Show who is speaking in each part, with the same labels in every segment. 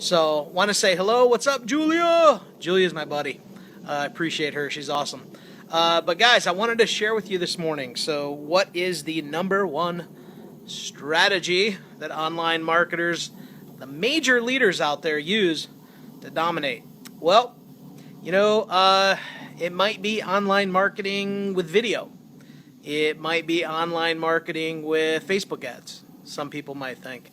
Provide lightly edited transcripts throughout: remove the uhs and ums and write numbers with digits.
Speaker 1: So, want to say hello. What's up, Julia? Julia's my buddy. I appreciate her. She's awesome. But guys, I wanted to share with you this morning. So, what is the number one strategy that online marketers, the major leaders out there, use to dominate? Well, it might be online marketing with video. It might be online marketing with Facebook ads. Some people might think.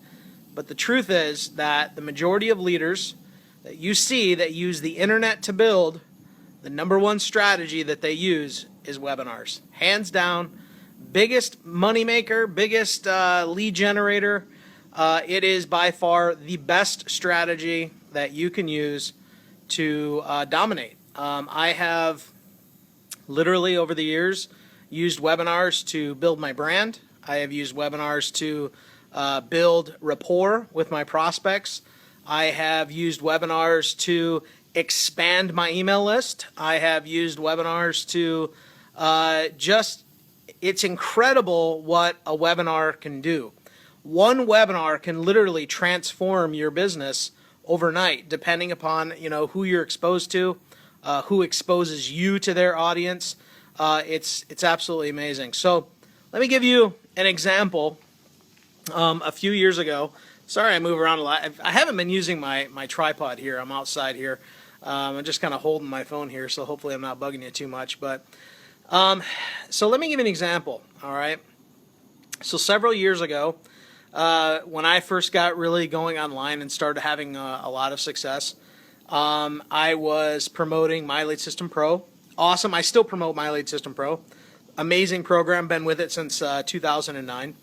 Speaker 1: But the truth is that the majority of leaders that you see that use the internet to build, the number one strategy that they use is webinars. Hands down, biggest moneymaker, biggest lead generator. It is by far the best strategy that you can use to dominate. I have literally over the years used webinars to build my brand. I have used webinars to build rapport with my prospects. I have used webinars to expand my email list. I have used webinars to it's incredible what a webinar can do. One webinar can literally transform your business overnight, depending upon who you're exposed to, who exposes you to their audience. It's absolutely amazing. So let me give you an example. A few years ago, sorry I move around a lot. I haven't been using my tripod here. I'm outside here. I'm just kind of holding my phone here, so hopefully I'm not bugging you too much. But so let me give you an example. All right. So several years ago, when I first got really going online and started having a lot of success, I was promoting My Lead System Pro. Awesome. I still promote My Lead System Pro. Amazing program. Been with it since 2009.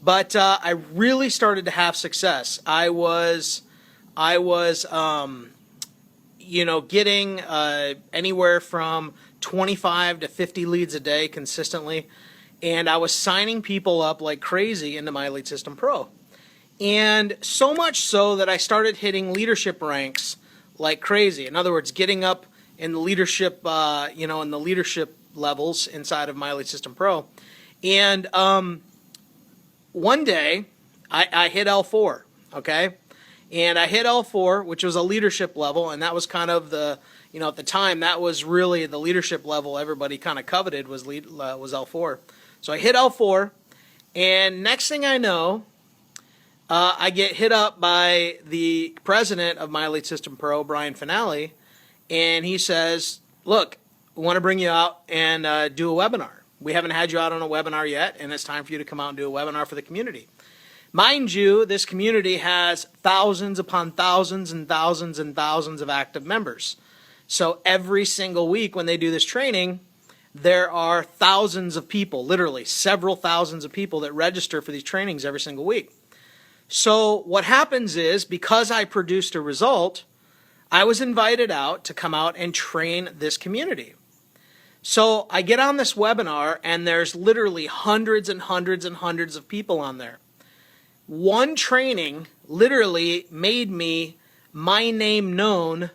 Speaker 1: But I really started to have success. I was getting anywhere from 25 to 50 leads a day consistently, and I was signing people up like crazy into My Lead System Pro. And so much so that I started hitting leadership ranks like crazy. In other words, getting up in the leadership, in the leadership levels inside of My Lead System Pro. And one day, I hit L4, okay? And I hit L4, which was a leadership level, and that was kind of the, at the time, that was really the leadership level everybody kind of coveted was L4. So I hit L4, and next thing I know, I get hit up by the president of My Lead System Pro, Brian Finale, and he says, look, we want to bring you out and do a webinar. We haven't had you out on a webinar yet, and it's time for you to come out and do a webinar for the community. Mind you, this community has thousands upon thousands and thousands and thousands of active members. So every single week when they do this training, there are thousands of people, literally several thousands of people that register for these trainings every single week. So what happens is, because I produced a result, I was invited out to come out and train this community. So I get on this webinar, and there's literally hundreds and hundreds and hundreds of people on there. One training literally made my name known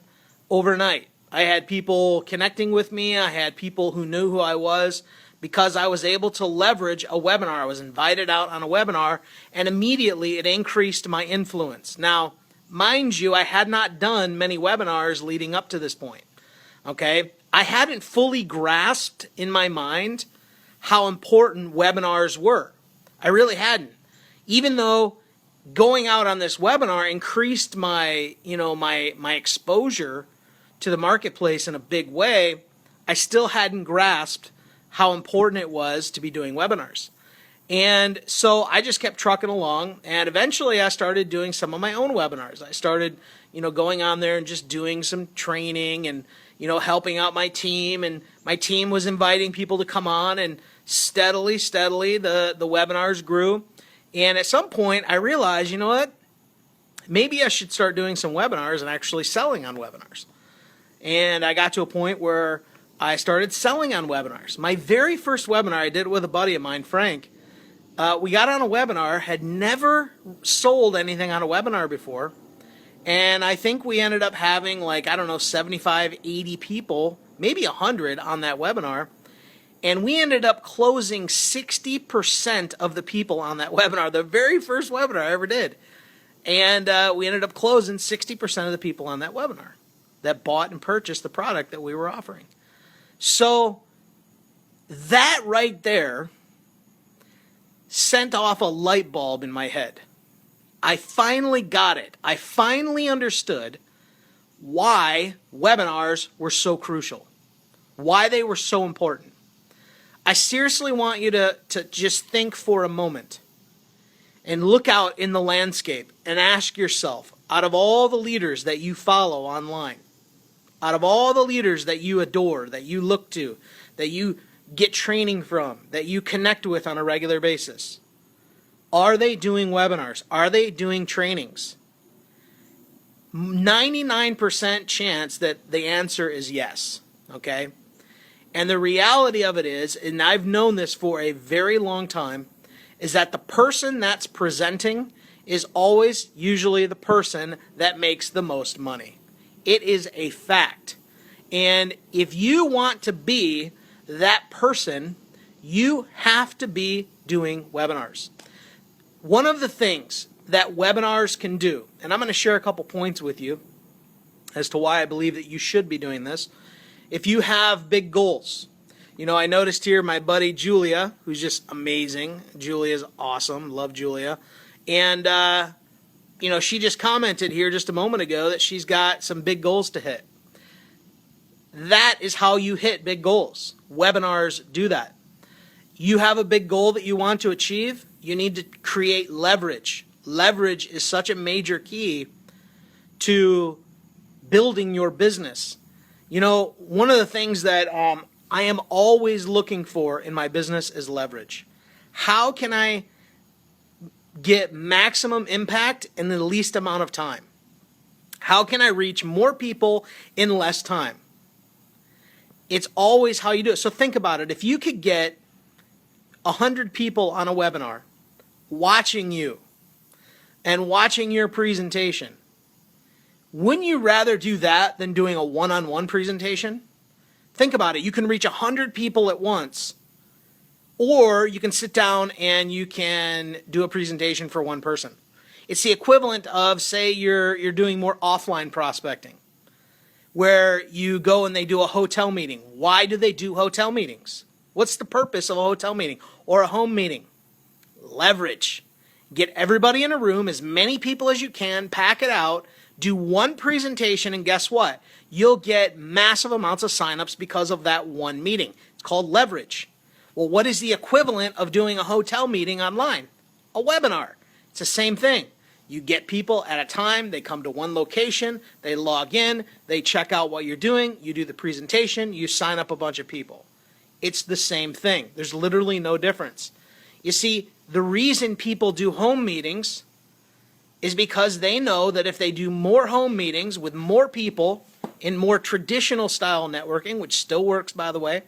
Speaker 1: overnight. I had people connecting with me. I had people who knew who I was because I was able to leverage a webinar. I was invited out on a webinar, and immediately it increased my influence. Now, mind you, I had not done many webinars leading up to this point. Okay? I hadn't fully grasped in my mind how important webinars were. I really hadn't. Even though going out on this webinar increased my exposure to the marketplace in a big way, I still hadn't grasped how important it was to be doing webinars. And so I just kept trucking along, and eventually I started doing some of my own webinars. I started, going on there and just doing some training and helping out my team, and my team was inviting people to come on, and steadily, the webinars grew. And at some point, I realized, you know what? Maybe I should start doing some webinars and actually selling on webinars. And I got to a point where I started selling on webinars. My very first webinar, I did it with a buddy of mine, Frank. We got on a webinar, had never sold anything on a webinar before. And I think we ended up having 75, 80 people, maybe 100 on that webinar. And we ended up closing 60% of the people on that webinar, the very first webinar I ever did. And we ended up closing 60% of the people on that webinar that bought and purchased the product that we were offering. So that right there sent off a light bulb in my head. I finally got it. I finally understood why webinars were so crucial, why they were so important. I seriously want you to just think for a moment and look out in the landscape and ask yourself, out of all the leaders that you follow online, out of all the leaders that you adore, that you look to, that you get training from, that you connect with on a regular basis, are they doing webinars? Are they doing trainings? 99% chance that the answer is yes, okay? And the reality of it is, and I've known this for a very long time, is that the person that's presenting is always usually the person that makes the most money. It is a fact. And if you want to be that person, you have to be doing webinars. One of the things that webinars can do, and I'm going to share a couple points with you as to why I believe that you should be doing this. If you have big goals, you know, I noticed here my buddy Julia, who's just amazing. Julia's awesome. Love Julia. And, you know, she just commented here just a moment ago that she's got some big goals to hit. That is how you hit big goals. Webinars do that. You have a big goal that you want to achieve, you need to create leverage. Leverage is such a major key to building your business. You know, one of the things that I am always looking for in my business is leverage. How can I get maximum impact in the least amount of time? How can I reach more people in less time? It's always how you do it. So think about it. If you could get 100 people on a webinar watching you and watching your presentation, wouldn't you rather do that than doing a one-on-one presentation? Think about it. You can reach 100 people at once, or you can sit down and you can do a presentation for one person. It's the equivalent of, say, you're doing more offline prospecting, where you go and they do a hotel meeting. Why do they do hotel meetings? What's the purpose of a hotel meeting or a home meeting? Leverage. Get everybody in a room, as many people as you can, pack it out, do one presentation, and guess what? You'll get massive amounts of signups because of that one meeting. It's called leverage. Well, what is the equivalent of doing a hotel meeting online? A webinar. It's the same thing. You get people at a time, they come to one location, they log in, they check out what you're doing, you do the presentation, you sign up a bunch of people. It's the same thing. There's literally no difference. You see, the reason people do home meetings is because they know that if they do more home meetings with more people in more traditional style networking, which still works, by the way,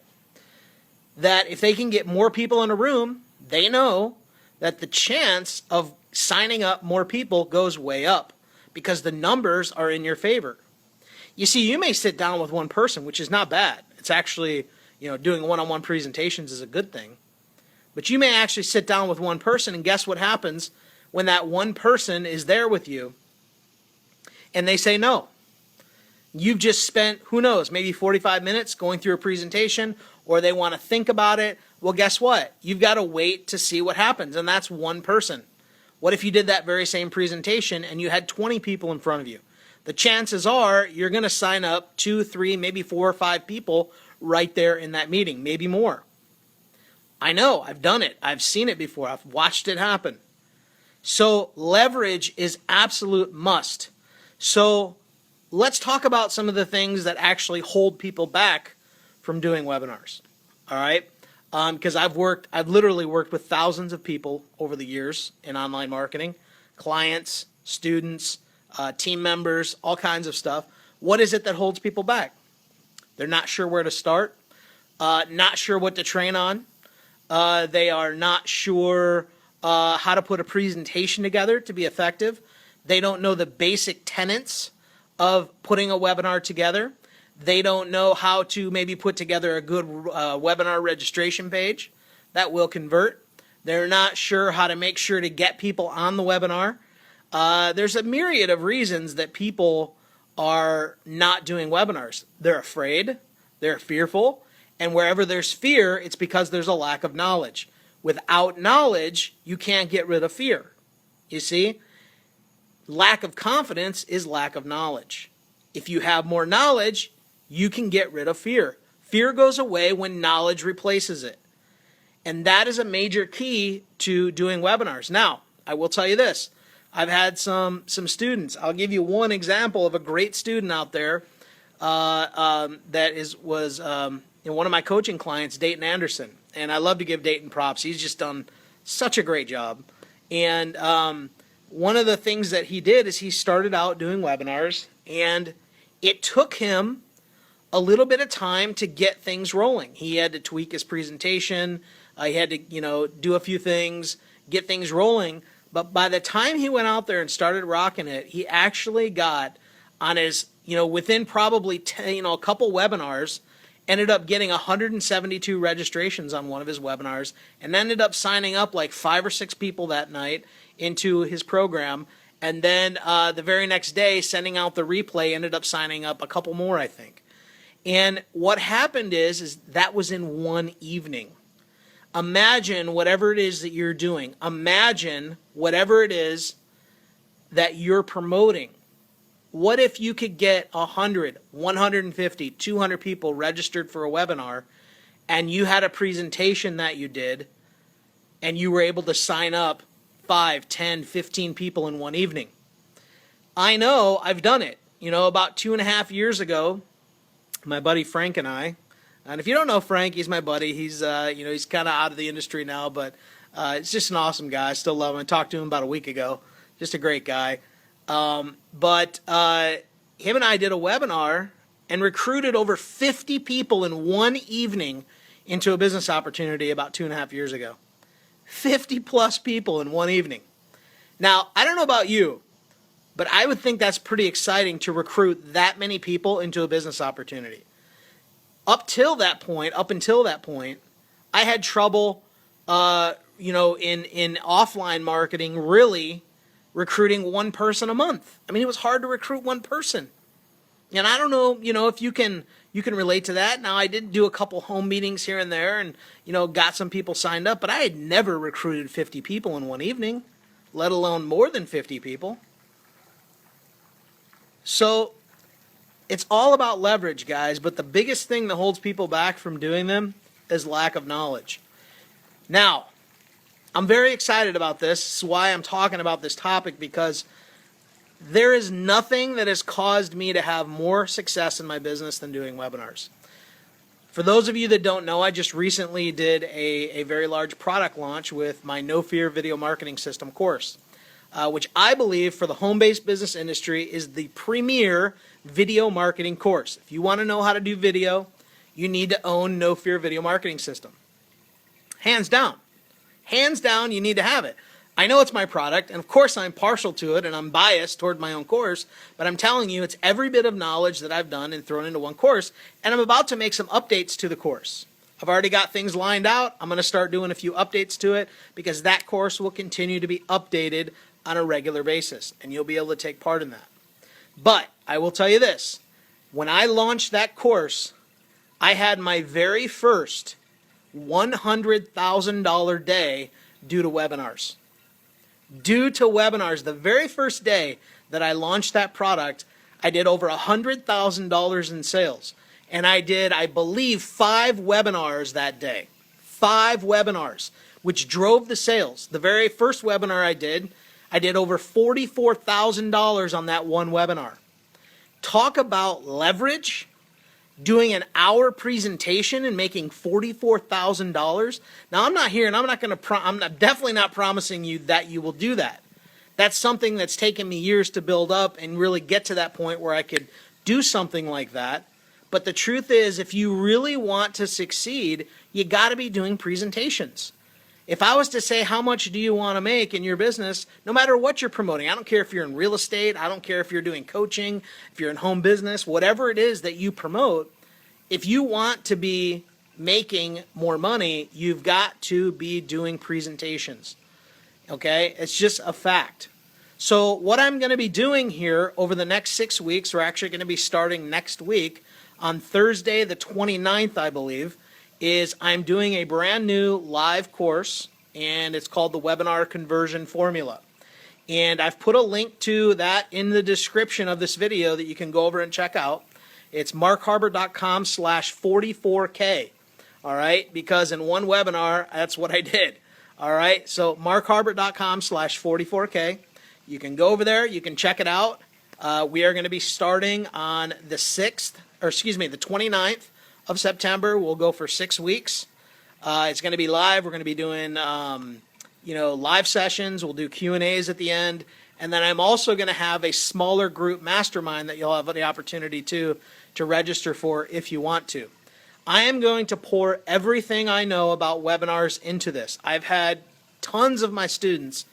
Speaker 1: that if they can get more people in a room, they know that the chance of signing up more people goes way up because the numbers are in your favor. You see, you may sit down with one person, which is not bad. It's actually, you know, doing one-on-one presentations is a good thing. But you may actually sit down with one person, and guess what happens when that one person is there with you and they say no? You've just spent, who knows, maybe 45 minutes going through a presentation, or they want to think about it. Well, guess what? You've got to wait to see what happens, and that's one person. What if you did that very same presentation and you had 20 people in front of you? The chances are you're going to sign up 2, 3, maybe 4 or 5 people right there in that meeting, maybe more. I know, I've done it. I've seen it before. I've watched it happen. So leverage is absolute must. So let's talk about some of the things that actually hold people back from doing webinars. All right? Because I've literally worked with thousands of people over the years in online marketing, clients, students, team members, all kinds of stuff. What is it that holds people back? They're not sure where to start, not sure what to train on. They are not sure how to put a presentation together to be effective. They don't know the basic tenets of putting a webinar together. They don't know how to maybe put together a good webinar registration page that will convert. They're not sure how to make sure to get people on the webinar. There's a myriad of reasons that people are not doing webinars. They're afraid, they're fearful, and wherever there's fear, it's because there's a lack of knowledge. Without knowledge, you can't get rid of fear. You see? Lack of confidence is lack of knowledge. If you have more knowledge, you can get rid of fear. Fear goes away when knowledge replaces it. And that is a major key to doing webinars. Now, I will tell you this. I've had some students. I'll give you one example of a great student out there that was one of my coaching clients, Dayton Anderson. And I love to give Dayton props. He's just done such a great job. And one of the things that he did is he started out doing webinars, and it took him a little bit of time to get things rolling. He had to tweak his presentation. He had to, do a few things, get things rolling. But by the time he went out there and started rocking it, he actually got on his, within probably 10, a couple webinars, ended up getting 172 registrations on one of his webinars, and ended up signing up like 5 or 6 people that night into his program. And then the very next day, sending out the replay, ended up signing up a couple more, I think. And what happened is that was in one evening. Imagine whatever it is that you're doing. Imagine whatever it is that you're promoting. What if you could get 100, 150, 200 people registered for a webinar, and you had a presentation that you did, and you were able to sign up 5, 10, 15 people in one evening? I know, I've done it. About 2.5 years ago, my buddy Frank and I, and if you don't know Frank, he's my buddy. He's he's kind of out of the industry now, but it's just an awesome guy. I still love him. I talked to him about a week ago. Just a great guy. But him and I did a webinar and recruited over 50 people in one evening into a business opportunity about 2.5 years ago. 50 plus people in one evening. Now, I don't know about you, but I would think that's pretty exciting to recruit that many people into a business opportunity. Up until that point, I had trouble, in offline marketing, really recruiting one person a month. I mean, it was hard to recruit one person. And I don't know, if you can relate to that. Now, I did do a couple home meetings here and there and, got some people signed up, but I had never recruited 50 people in one evening, let alone more than 50 people. So it's all about leverage, guys, but the biggest thing that holds people back from doing them is lack of knowledge. Now, I'm very excited about this. This is why I'm talking about this topic, because there is nothing that has caused me to have more success in my business than doing webinars. For those of you that don't know, I just recently did a very large product launch with my No Fear Video Marketing System course, which I believe for the home-based business industry is the premier video marketing course. If you want to know how to do video, you need to own No Fear Video Marketing System. Hands down. Hands down, you need to have it. I know it's my product, and of course I'm partial to it, and I'm biased toward my own course, but I'm telling you, it's every bit of knowledge that I've done and thrown into one course, and I'm about to make some updates to the course. I've already got things lined out. I'm going to start doing a few updates to it, because that course will continue to be updated on a regular basis, and you'll be able to take part in that. But I will tell you this, when I launched that course, I had my very first $100,000 day due to webinars. Due to webinars, the very first day that I launched that product, I did over $100,000 in sales. And I did, I believe, 5 webinars that day. 5 webinars, which drove the sales. The very first webinar I did over $44,000 on that one webinar. Talk about leverage. Doing an hour presentation and making $44,000. Now, I'm not here, and I'm definitely not promising you that you will do that. That's something that's taken me years to build up and really get to that point where I could do something like that. But the truth is, if you really want to succeed, you got to be doing presentations. If I was to say, how much do you want to make in your business, no matter what you're promoting, I don't care if you're in real estate, I don't care if you're doing coaching, if you're in home business, whatever it is that you promote, if you want to be making more money, you've got to be doing presentations. Okay? It's just a fact. So what I'm going to be doing here over the next 6 weeks, we're actually going to be starting next week on Thursday the 29th, I believe, is I'm doing a brand new live course, and it's called the Webinar Conversion Formula. And I've put a link to that in the description of this video that you can go over and check out. It's markharbert.com/44K. All right, because in one webinar, that's what I did. All right, so markharbert.com/44K. You can go over there, you can check it out. We are going to be starting on the 29th of September. We'll go for 6 weeks. It's going to be live. We're going to be doing, live sessions. We'll do Q&As at the end. And then I'm also going to have a smaller group mastermind that you'll have the opportunity to register for if you want to. I am going to pour everything I know about webinars into this. I've had tons of my students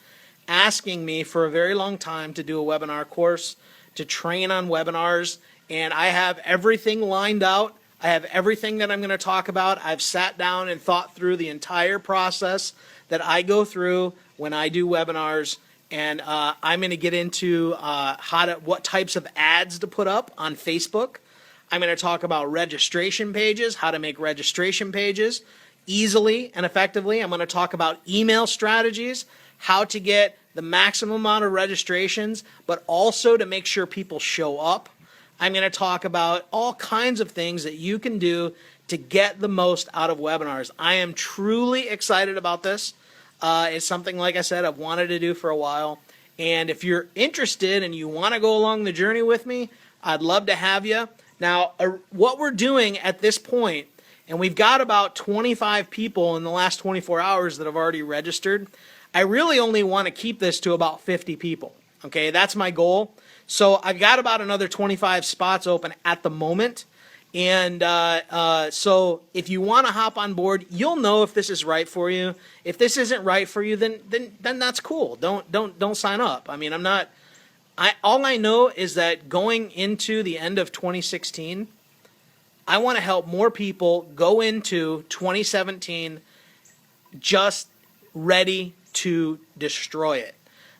Speaker 1: asking me for a very long time to do a webinar course, to train on webinars, and I have everything lined out. I have everything that I'm going to talk about. I've sat down and thought through the entire process that I go through when I do webinars, and I'm going to get into what types of ads to put up on Facebook. I'm going to talk about registration pages, how to make registration pages easily and effectively. I'm going to talk about email strategies, how to get the maximum amount of registrations, but also to make sure people show up. I'm going to talk about all kinds of things that you can do to get the most out of webinars. I am truly excited about this. It's something, like I said, I've wanted to do for a while. And if you're interested and you want to go along the journey with me, I'd love to have you. Now, what we're doing at this point, and we've got about 25 people in the last 24 hours that have already registered. I really only want to keep this to about 50 people. Okay, that's my goal. So I've got about another 25 spots open at the moment. And so if you want to hop on board, you'll know if this is right for you. If this isn't right for you, then that's cool. Don't sign up. I mean, all I know is that going into the end of 2016, I want to help more people go into 2017 just ready to destroy it,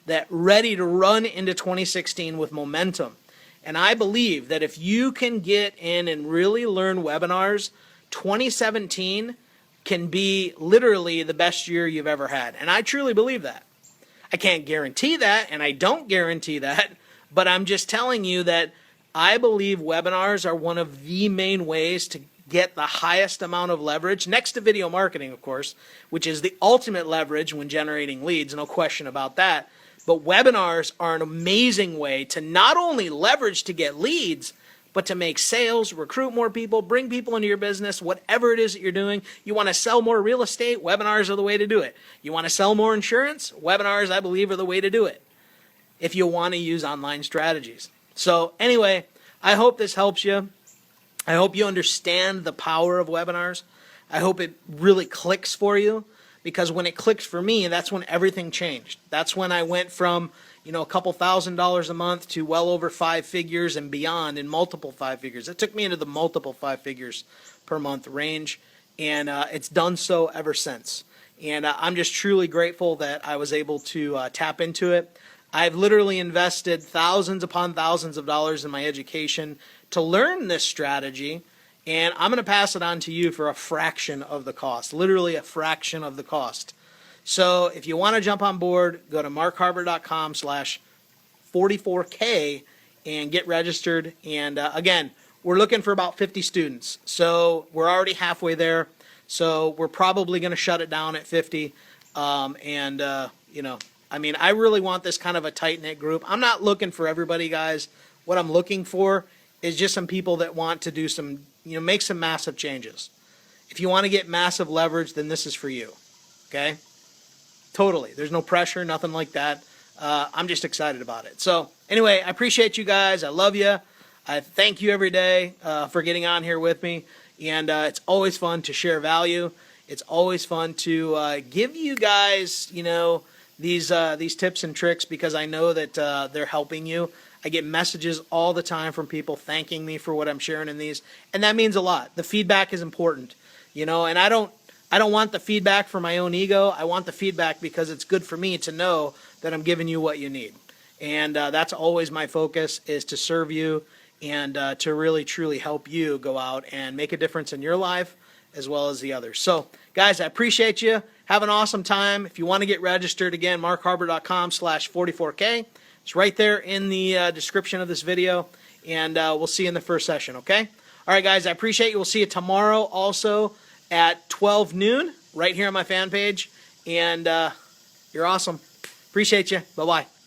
Speaker 1: that ready to run into 2016 with momentum. And I believe that if you can get in and really learn webinars, 2017 can be literally the best year you've ever had. And I truly believe that. I can't guarantee that, and I don't guarantee that, but I'm just telling you that I believe webinars are one of the main ways to get the highest amount of leverage, next to video marketing, of course, which is the ultimate leverage when generating leads, no question about that. But webinars are an amazing way to not only leverage to get leads, but to make sales, recruit more people, bring people into your business, whatever it is that you're doing. You want to sell more real estate? Webinars are the way to do it. You want to sell more insurance? Webinars, I believe, are the way to do it if you want to use online strategies. So anyway, I hope this helps you. I hope you understand the power of webinars. I hope it really clicks for you, because when it clicked for me, that's when everything changed. That's when I went from, a couple $1,000s a month to well over 5 figures and beyond, in multiple 5 figures. It took me into the multiple 5 figures per month range, and it's done so ever since. And I'm just truly grateful that I was able to tap into it. I've literally invested thousands upon thousands of dollars in my education to learn this strategy, and I'm going to pass it on to you for a fraction of the cost, literally a fraction of the cost. So if you want to jump on board, go to markharbert.com/44K and get registered. And again, we're looking for about 50 students. So we're already halfway there. So we're probably going to shut it down at 50. I really want this kind of a tight-knit group. I'm not looking for everybody, guys. What I'm looking for is just some people that want to do some, make some massive changes. If you want to get massive leverage, then this is for you. Okay? Totally. There's no pressure, nothing like that. I'm just excited about it. So anyway, I appreciate you guys. I love you. I thank you every day for getting on here with me. And it's always fun to share value. It's always fun to give you guys, these tips and tricks, because I know that they're helping you. I get messages all the time from people thanking me for what I'm sharing in these, and that means a lot. The feedback is important, and I don't want the feedback for my own ego. I want the feedback because it's good for me to know that I'm giving you what you need. And that's always my focus, is to serve you and to really, truly help you go out and make a difference in your life as well as the others. So, guys, I appreciate you. Have an awesome time. If you want to get registered, again, markharbert.com/44K. It's right there in the description of this video. And we'll see you in the first session, okay? All right, guys, I appreciate you. We'll see you tomorrow also at 12 noon right here on my fan page. And you're awesome. Appreciate you. Bye-bye.